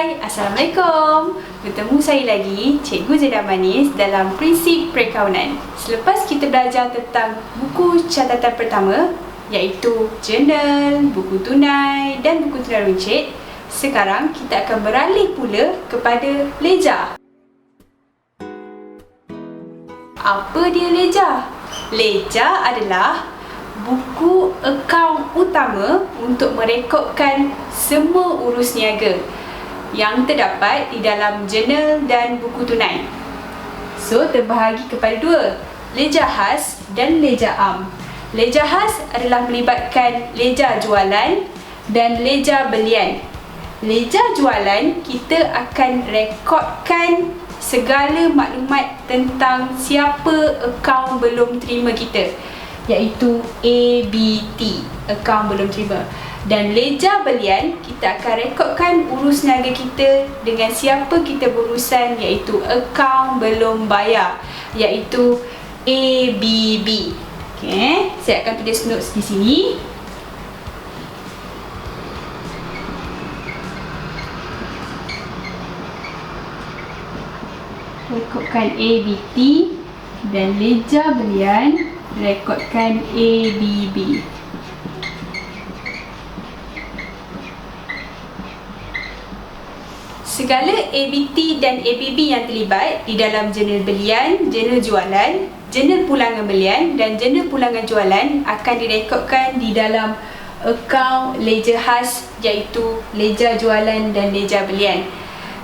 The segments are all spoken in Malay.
Hai, Assalamualaikum. Bertemu saya lagi, Cikgu Zaidah Manis dalam Prinsip Perkawanan. Selepas kita belajar tentang buku catatan pertama, iaitu jurnal, buku tunai dan buku tunai runcit, sekarang kita akan beralih pula kepada lejar. Apa dia lejar? Lejar adalah buku akaun utama untuk merekodkan semua urus niaga yang terdapat di dalam jurnal dan buku tunai. So, terbahagi kepada dua, lejar khas dan lejar am. Lejar khas adalah melibatkan lejar jualan dan lejar belian. Lejar jualan, kita akan rekodkan segala maklumat tentang siapa akaun belum terima kita, iaitu ABT, akaun belum terima. Dan lejar belian, kita akan rekodkan urus niaga kita dengan siapa kita berurusan, iaitu akaun belum bayar, iaitu ABB. Okay, saya akan tulis notes di sini. Rekodkan ABT dan lejar belian, rekodkan ABB. Segala ABT dan ABB yang terlibat di dalam jurnal belian, jurnal jualan, jurnal pulangan belian dan jurnal pulangan jualan akan direkodkan di dalam akaun lejar khas, iaitu lejar jualan dan lejar belian.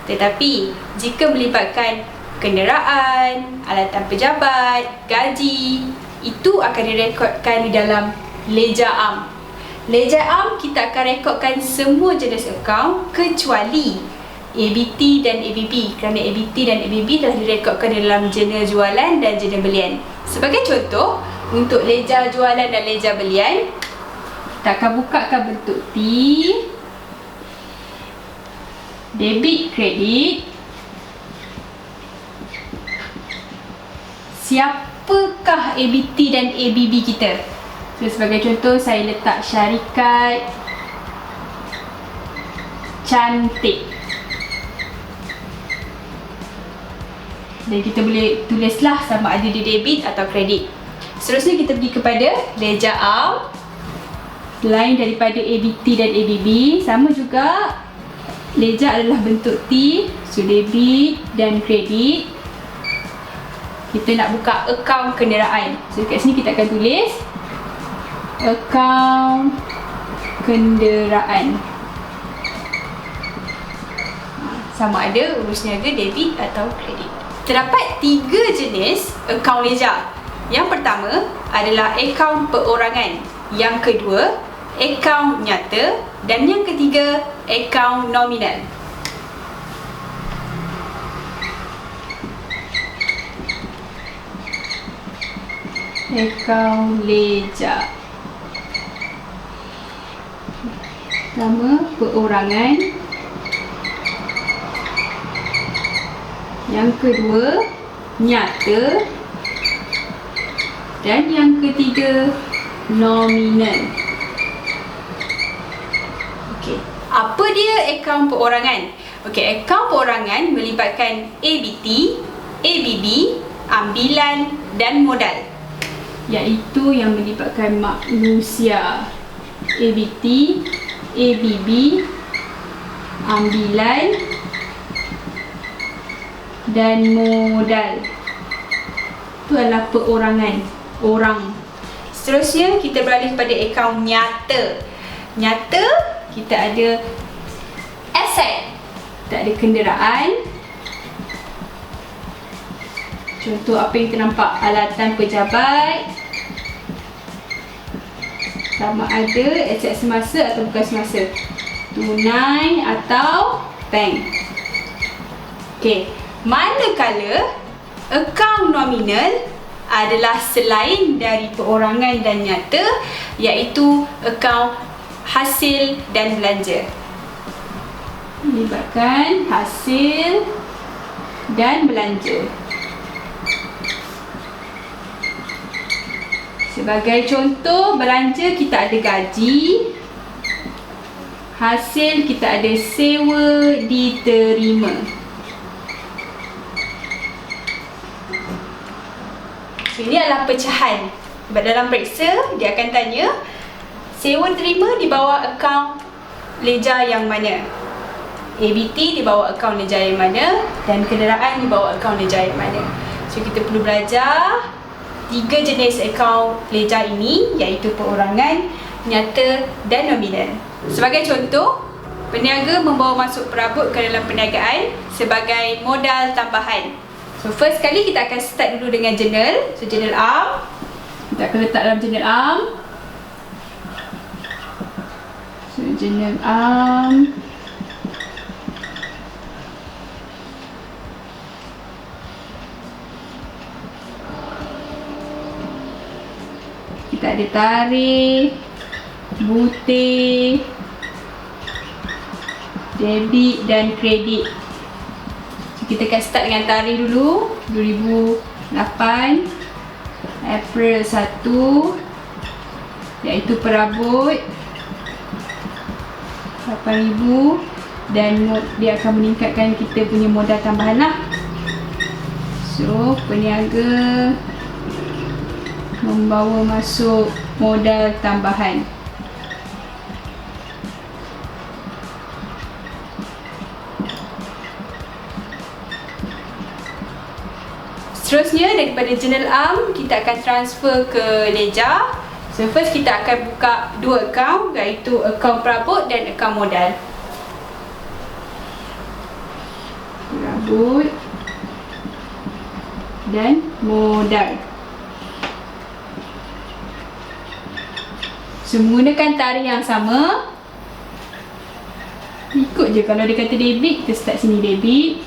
Tetapi jika melibatkan kenderaan, alatan pejabat, gaji, itu akan direkodkan di dalam lejar am. Lejar am kita akan rekodkan semua jenis akaun kecuali ABT dan ABB, kerana ABT dan ABB telah direkodkan dalam jurnal jualan dan jurnal belian. Sebagai contoh, untuk lejar jualan dan lejar belian, kita akan bukakan bentuk T, debit, kredit. Siapakah ABT dan ABB kita? So, sebagai contoh, saya letak syarikat cantik. Dan kita boleh tulislah sama ada dia debit atau kredit. Seterusnya kita pergi kepada lejar am. Selain daripada ABT dan ABB, sama juga lejar adalah bentuk T, so debit dan kredit. Kita nak buka akaun kenderaan. So kat sini kita akan tulis akaun kenderaan. Sama ada urus niaga debit atau kredit. Terdapat 3 jenis akaun lejar. Yang pertama adalah akaun perorangan. Yang kedua, akaun nyata. Dan yang ketiga, akaun nominal. Akaun lejar. Pertama, perorangan. Yang kedua, nyata. Dan yang ketiga, nominal. Okey, apa dia akaun perorangan? Okey, akaun perorangan melibatkan ABT, ABB, ambilan dan modal, iaitu yang melibatkan manusia. ABT, ABB, ambilan dan modal. Itu adalah perorangan, orang. Seterusnya kita beralih kepada akaun nyata. Nyata, kita ada aset. Kita ada kenderaan. Contoh apa yang ternampak, alatan pejabat. Sama ada aset semasa atau bukan semasa, tunai atau bank. Okey, manakala akaun nominal adalah selain dari perorangan dan nyata, iaitu akaun hasil dan belanja. Melibatkan hasil dan belanja. Sebagai contoh, belanja kita ada gaji, hasil kita ada sewa diterima. So, ini adalah pecahan. Dalam periksa, dia akan tanya sewa diterima di bawah akaun Leja yang mana? ABT di bawah akaun Leja yang mana? Dan kenderaan di bawah akaun Leja yang mana? So, kita perlu belajar 3 jenis akaun Leja ini, iaitu perorangan, nyata dan nominal. Sebagai contoh, peniaga membawa masuk perabot ke dalam perniagaan sebagai modal tambahan. So, first kali kita akan start dulu dengan journal. So, journal arm. Kita akan letak dalam journal arm. So, journal arm. Kita ada tarikh, butir, debit dan kredit. So, kita akan start dengan tarikh dulu. 2008 April 1, iaitu perabot 8,000, dan dia akan meningkatkan kita punya modal tambahan lah. So, peniaga membawa masuk modal tambahan. Seterusnya, daripada journal arm, kita akan transfer ke Leja. So, first kita akan buka 2 akaun, iaitu akaun perabot dan akaun modal. Perabot dan modal. So, menggunakan tarikh yang sama. Ikut je, kalau dia kata debit, kita start sini debit.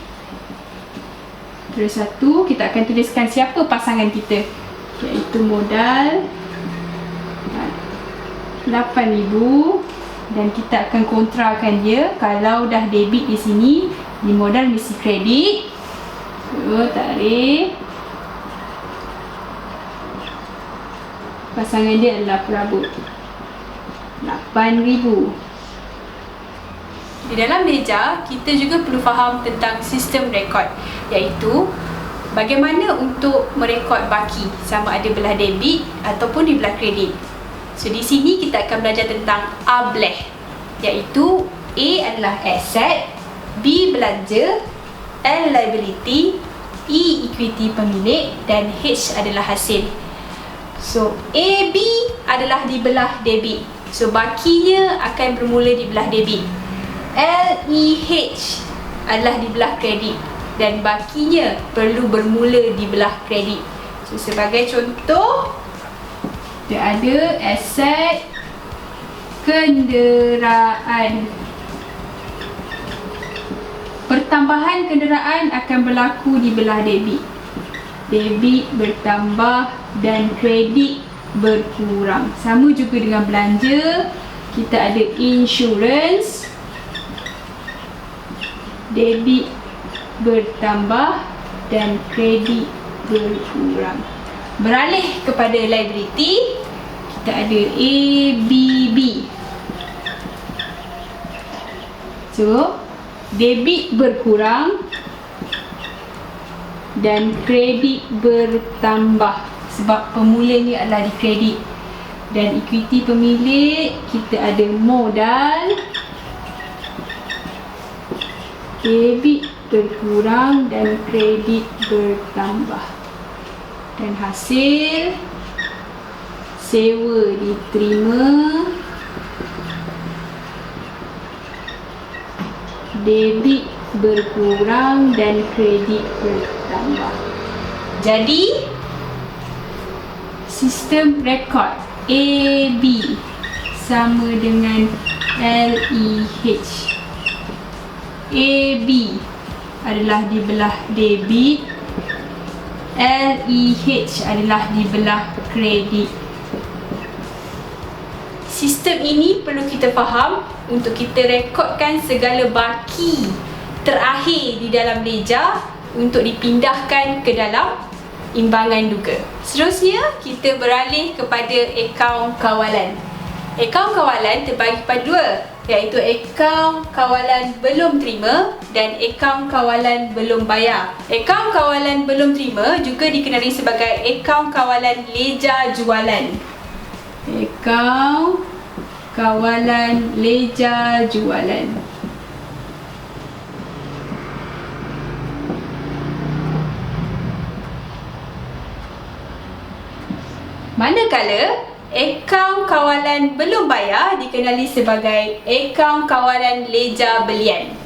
Terus 1, kita akan tuliskan siapa pasangan kita, iaitu modal 8,000, dan kita akan kontrakan dia. Kalau dah debit di sini, di modal mesti kredit. So, tarikh. Pasangan dia adalah perabot 8,000. Di dalam Leja, kita juga perlu faham tentang sistem rekod, iaitu bagaimana untuk merekod baki, sama ada belah debit ataupun di belah kredit. So, di sini kita akan belajar tentang ABLEH, iaitu A adalah asset, B belanja, L liability, E equity pemilik, dan H adalah hasil. So, AB adalah di belah debit. So, bakinya akan bermula di belah debit. LEH adalah di belah kredit, dan bakinya perlu bermula di belah kredit. So, sebagai contoh, dia ada aset kenderaan. Pertambahan kenderaan akan berlaku di belah debit. Debit bertambah dan kredit berkurang. Sama juga dengan belanja, kita ada insurans. Debit bertambah dan kredit berkurang. Beralih kepada liability, kita ada ABB. So, debit berkurang dan kredit bertambah sebab pemulanya adalah di kredit. Dan equity pemilik, kita ada modal, debit berkurang dan kredit bertambah. Dan hasil sewa diterima, debit berkurang dan kredit bertambah. Jadi, sistem rekod AB sama dengan LEH. AB adalah di belah debit, LEH adalah di belah kredit. Sistem ini perlu kita faham untuk kita rekodkan segala baki terakhir di dalam Leja untuk dipindahkan ke dalam imbangan duga. Seterusnya, kita beralih kepada akaun kawalan. Akaun kawalan terbagi pada 2, iaitu akaun kawalan belum terima dan akaun kawalan belum bayar. Akaun kawalan belum terima juga dikenali sebagai akaun kawalan leja jualan. Akaun kawalan leja jualan. Manakala akaun kawalan belum bayar dikenali sebagai akaun kawalan leja belian.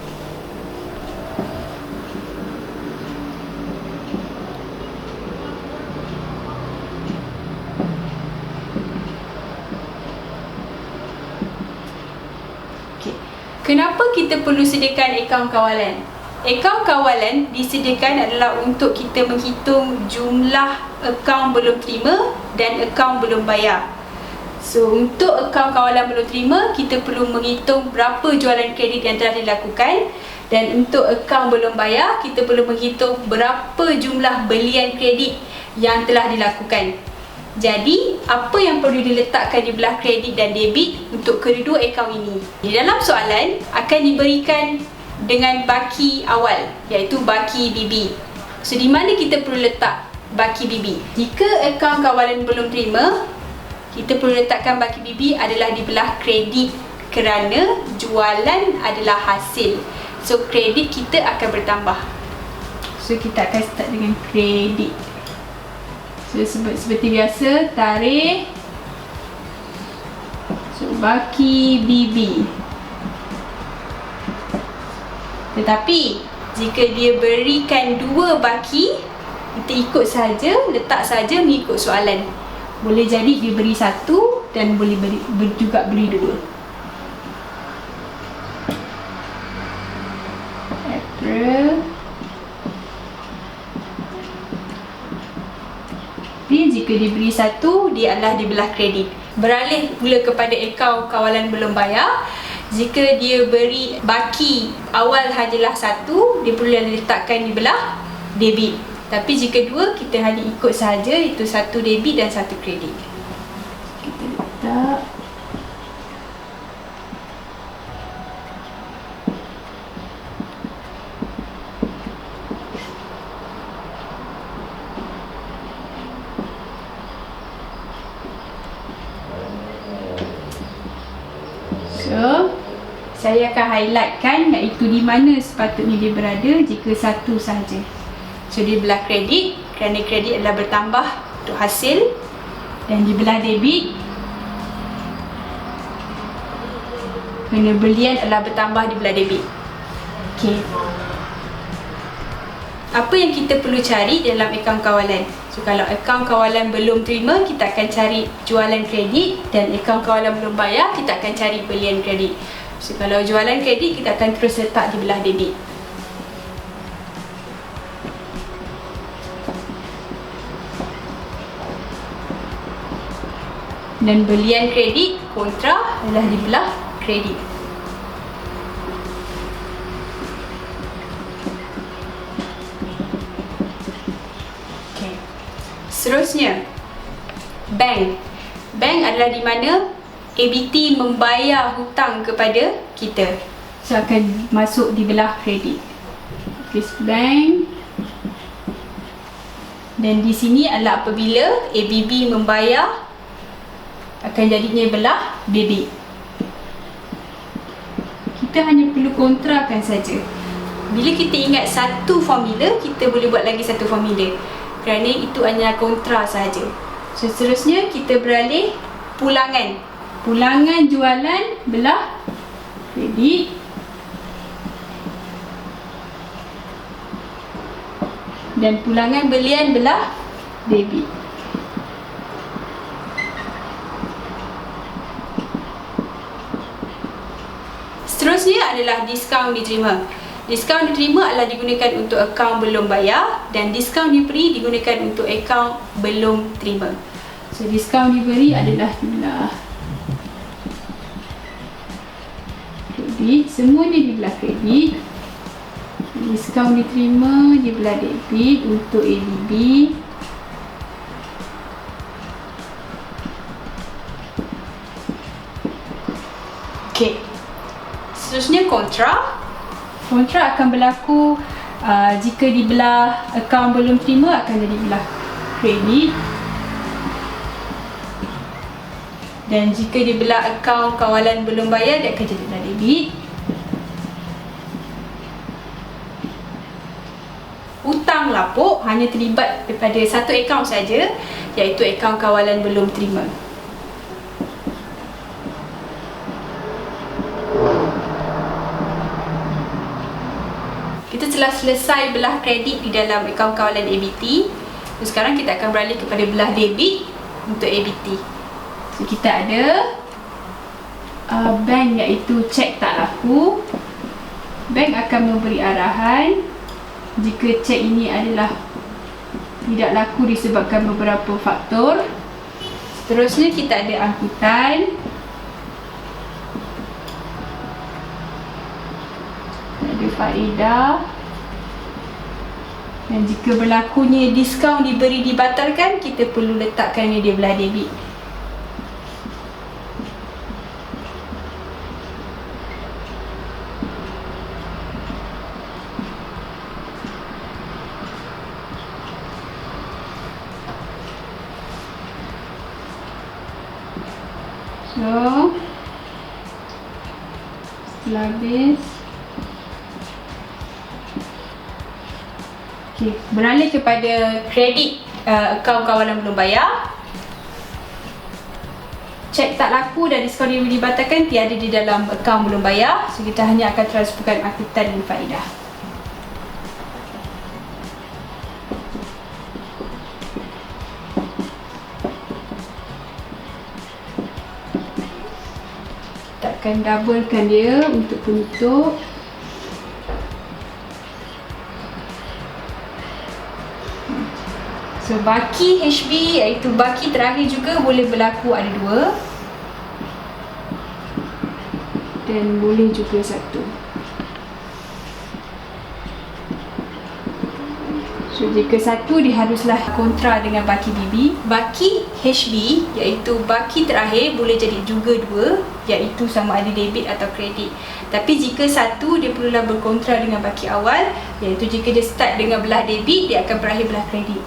Kenapa kita perlu sediakan akaun kawalan? Akaun kawalan disediakan adalah untuk kita menghitung jumlah akaun belum terima dan akaun belum bayar. So, untuk akaun kawalan belum terima, kita perlu menghitung berapa jualan kredit yang telah dilakukan. Dan untuk akaun belum bayar, kita perlu menghitung berapa jumlah belian kredit yang telah dilakukan. Jadi, apa yang perlu diletakkan di belah kredit dan debit untuk kedua akaun ini? Di dalam soalan, akan diberikan dengan baki awal, iaitu baki BB. So, di mana kita perlu letak baki BB? Jika akaun kawalan belum terima, kita perlu letakkan baki BB adalah di belah kredit kerana jualan adalah hasil. So, kredit kita akan bertambah. So, kita akan start dengan kredit. So, seperti biasa, tarikh. So, baki BB. Tetapi, jika dia berikan dua baki, kita ikut saja, letak saja mengikut soalan. Boleh jadi dia beri satu dan boleh juga beri dua. April. Jadi jika diberi satu, dia adalah di belah kredit. Beralih pula kepada akaun kawalan belum bayar. Jika dia beri baki awal hanyalah satu, dia perlu diletakkan di belah debit. Tapi jika dua, kita hanya ikut sahaja, itu satu debit dan satu kredit. Kita letak. So, saya akan highlightkan iaitu di mana sepatutnya dia berada jika satu sahaja. So, di belah kredit, kerana kredit adalah bertambah untuk hasil. Dan di belah debit, kerana belian adalah bertambah di belah debit. Okey. Apa yang kita perlu cari dalam akaun kawalan? So, kalau akaun kawalan belum terima, kita akan cari jualan kredit. Dan akaun kawalan belum bayar, kita akan cari belian kredit. So, kalau jualan kredit, kita akan terus letak di belah debit. Dan belian kredit kontra adalah di belah kredit. Okay. Seterusnya, bank. Bank adalah di mana ABT membayar hutang kepada kita. So, akan masuk di belah kredit. This bank. Dan di sini adalah apabila ABB membayar, akan jadinya belah debit. Kita hanya perlu kontrakan saja. Bila kita ingat satu formula, kita boleh buat lagi satu formula. Kerana itu hanya kontra sahaja. So, seterusnya kita beralih pulangan. Pulangan jualan belah kredit. Dan pulangan belian belah debit. Seterusnya adalah diskaun diterima. Diskaun diterima adalah digunakan untuk akaun belum bayar dan diskaun diberi digunakan untuk akaun belum terima. So, diskaun diberi adalah di belah kredit, semuanya di belah kredit. Diskaun diterima di belah debit untuk ABB. Okey. Seterusnya kontra. Kontra akan berlaku jika di belah akaun belum terima akan jadi belah kredit. Dan jika di belah akaun kawalan belum bayar, dia akan jadi belah debit. Hutang lapuk hanya terlibat daripada satu akaun saja, iaitu akaun kawalan belum terima. Kita telah selesai belah kredit di dalam akaun kawalan ABT. Sekarang kita akan beralih kepada belah debit untuk ABT. So, kita ada bank iaitu cek tak laku. Bank akan memberi arahan jika cek ini adalah tidak laku disebabkan beberapa faktor. Seterusnya kita ada angkutan. Ada faedah. Dan jika berlakunya diskaun diberi dibatalkan, kita perlu letakkan dia belah debit. So, setelah habis, beralih kepada kredit akaun kawalan belum bayar. Cek tak laku dan diskaun dibatalkan tiada di dalam akaun belum bayar. So, kita hanya akan transferkan angkutan dan faedah. Akan doublekan dia untuk penutup. So, baki HB iaitu baki terakhir juga boleh berlaku ada dua. Dan boleh juga satu. So, jika satu dia haruslah kontra dengan baki BB. Baki HB iaitu baki terakhir boleh jadi juga dua, iaitu sama ada debit atau kredit. Tapi jika satu dia perlulah berkontra dengan baki awal, iaitu jika dia start dengan belah debit, dia akan berakhir belah kredit.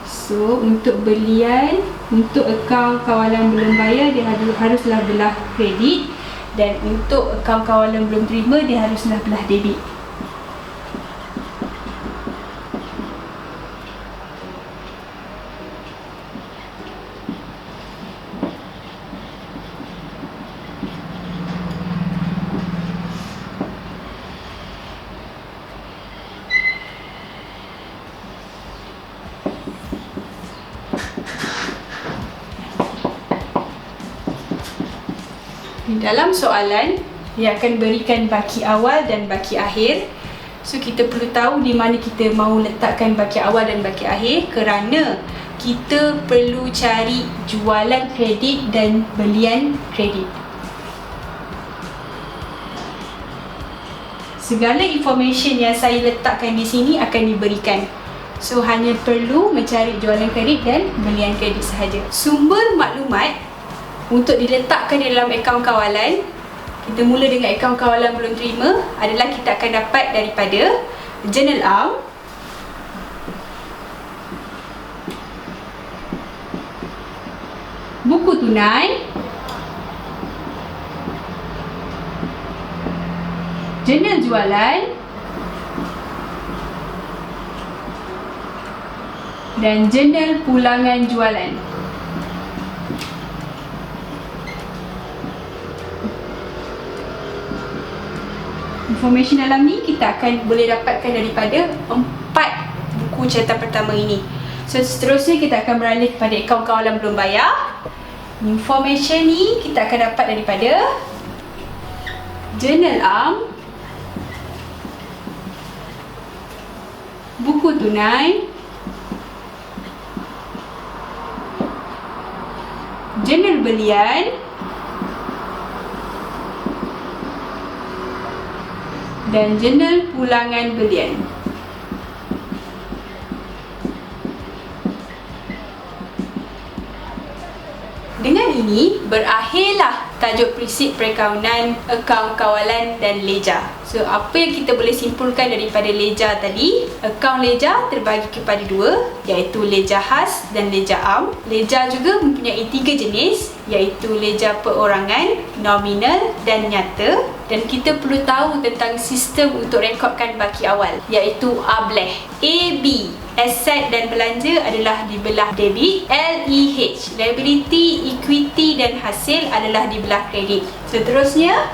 So, untuk belian, untuk akaun kawalan belum bayar, dia haruslah belah kredit. Dan untuk akaun kawalan belum terima, dia haruslah belah debit. Di dalam soalan, dia akan berikan baki awal dan baki akhir. So, kita perlu tahu di mana kita mahu letakkan baki awal dan baki akhir, kerana kita perlu cari jualan kredit dan belian kredit. Segala information yang saya letakkan di sini akan diberikan. So, hanya perlu mencari jualan kredit dan belian kredit sahaja. Sumber maklumat untuk diletakkan di dalam akaun kawalan, kita mula dengan akaun kawalan belum terima, adalah kita akan dapat daripada Journal Arm, buku tunai, jurnal jualan, dan jurnal pulangan jualan. Information dalam ni kita akan boleh dapatkan daripada 4 buku catatan pertama ini. So, seterusnya kita akan beralih kepada akaun kawalan belum bayar. Information ni kita akan dapat daripada Journal Arm, buku tunai, jurnal belian, dan jurnal pulangan belian. Dengan ini berakhirlah tajuk prinsip perakaunan, akaun kawalan dan leja. So, apa yang kita boleh simpulkan daripada leja tadi? Akaun leja terbagi kepada dua, iaitu leja khas dan leja am. Leja juga mempunyai 3 jenis, iaitu leja perorangan, nominal dan nyata. Dan kita perlu tahu tentang sistem untuk rekodkan baki awal, iaitu ABLEH. A, B, aset dan belanja adalah dibelah debit. LEH, liability, equity dan hasil adalah dibelah kredit. Seterusnya,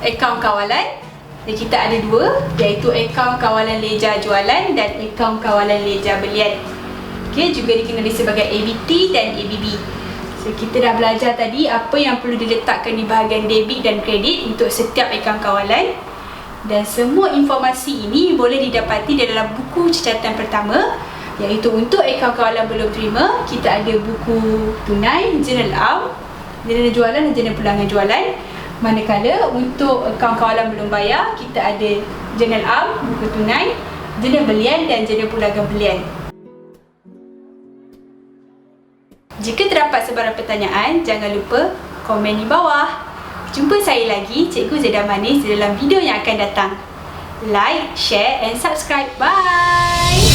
akaun kawalan. Dan kita ada dua, iaitu akaun kawalan leja jualan dan akaun kawalan leja belian. Okey, juga dikenali sebagai ABT dan ABB. So, kita dah belajar tadi apa yang perlu diletakkan di bahagian debit dan kredit untuk setiap akaun kawalan. Dan semua informasi ini boleh didapati dalam buku catatan pertama, iaitu untuk akaun kawalan belum terima, kita ada buku tunai, jurnal am, jurnal jualan dan jurnal pulangan jualan. Manakala untuk akaun kawalan belum bayar, kita ada jurnal am, buku tunai, jurnal belian dan jurnal pulangan belian. Jika terdapat sebarang pertanyaan, jangan lupa komen di bawah. Jumpa saya lagi, Cikgu Zaidah Manis, dalam video yang akan datang. Like, share and subscribe. Bye!